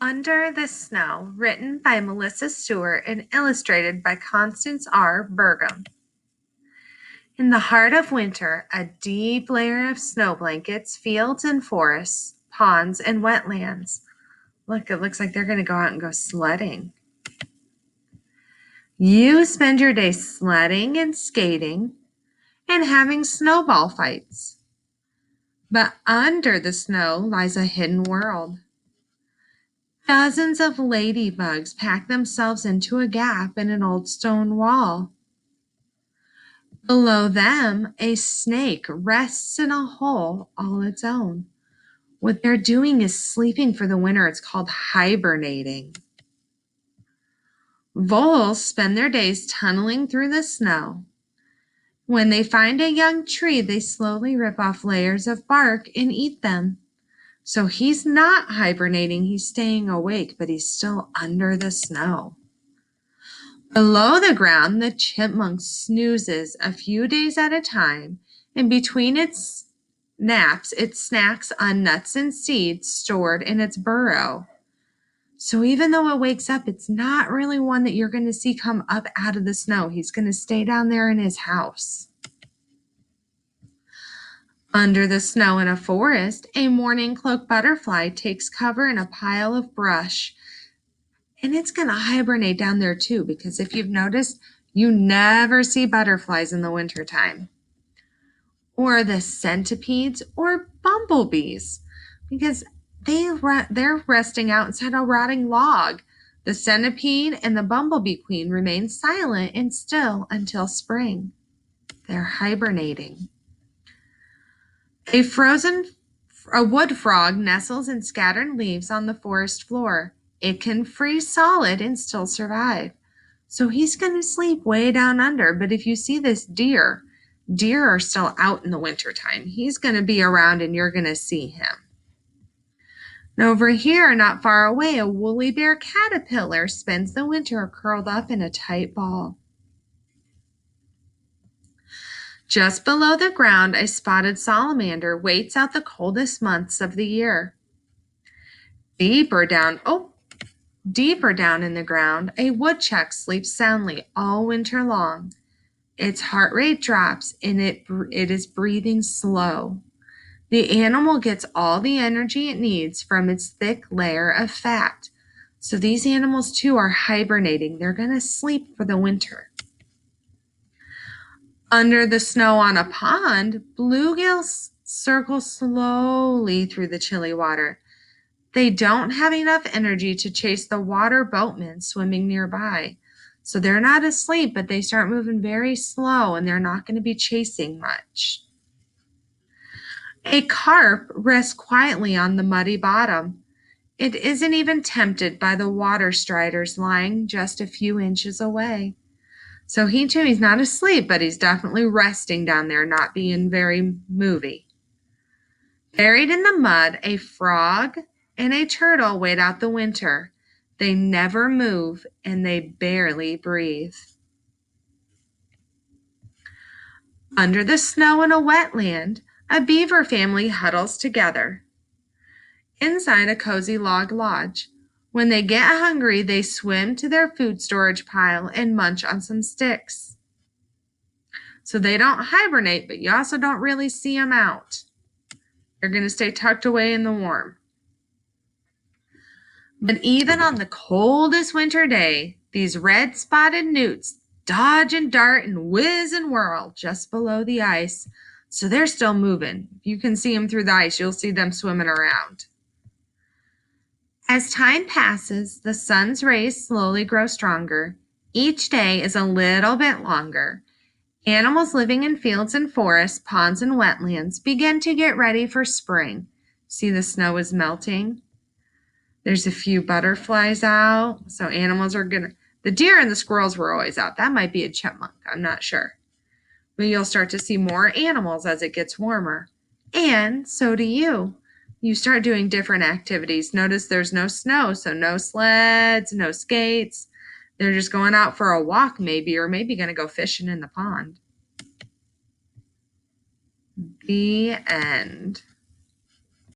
Under the Snow, written by Melissa Stewart and illustrated by Constance R. Burgum. In the heart of winter, a deep layer of snow blankets fields and forests, ponds and wetlands. Look, it looks like they're going to go out and go sledding. You spend your day sledding and skating and having snowball fights. But under the snow lies a hidden world. Dozens of ladybugs pack themselves into a gap in an old stone wall. Below them, a snake rests in a hole all its own. What they're doing is sleeping for the winter. It's called hibernating. Voles spend their days tunneling through the snow. When they find a young tree, they slowly rip off layers of bark and eat them. So he's not hibernating, he's staying awake, but he's still under the snow. Below the ground, the chipmunk snoozes a few days at a time, and between its naps, it snacks on nuts and seeds stored in its burrow. So even though it wakes up, it's not really one that you're going to see come up out of the snow. He's going to stay down there in his house. Under the snow in a forest, a mourning cloak butterfly takes cover in a pile of brush. And it's going to hibernate down there too, because if you've noticed, you never see butterflies in the wintertime. Or the centipedes or bumblebees, because they're resting out inside a rotting log. The centipede and the bumblebee queen remain silent and still until spring. They're hibernating. A wood frog nestles in scattered leaves on the forest floor. It can freeze solid and still survive. So he's going to sleep way down under. But if you see this deer are still out in the wintertime. He's going to be around and you're going to see him. And over here, not far away, a woolly bear caterpillar spends the winter curled up in a tight ball. Just below the ground, a spotted salamander waits out the coldest months of the year. Deeper down in the ground, a woodchuck sleeps soundly all winter long. Its heart rate drops and it is breathing slow. The animal gets all the energy it needs from its thick layer of fat. So these animals too are hibernating. They're going to sleep for the winter. Under the snow on a pond, bluegills circle slowly through the chilly water. They don't have enough energy to chase the water boatmen swimming nearby. So they're not asleep, but they start moving very slow and they're not going to be chasing much. A carp rests quietly on the muddy bottom. It isn't even tempted by the water striders lying just a few inches away. So he too, he's not asleep, but he's definitely resting down there, not being very movie. Buried in the mud, a frog and a turtle wait out the winter. They never move and they barely breathe. Under the snow in a wetland, a beaver family huddles together. Inside a cozy log lodge. When they get hungry, they swim to their food storage pile and munch on some sticks. So they don't hibernate, but you also don't really see them out. They're going to stay tucked away in the warm. But even on the coldest winter day, these red-spotted newts dodge and dart and whiz and whirl just below the ice. So they're still moving. If you can see them through the ice, you'll see them swimming around. As time passes, the sun's rays slowly grow stronger. Each day is a little bit longer. Animals living in fields and forests, ponds and wetlands begin to get ready for spring. See, the snow is melting. There's a few butterflies out. So animals are the deer and the squirrels were always out. That might be a chipmunk. I'm not sure. But you'll start to see more animals as it gets warmer. And so do you. You start doing different activities. Notice there's no snow, so no sleds, no skates. They're just going out for a walk maybe, or maybe going to go fishing in the pond. The end.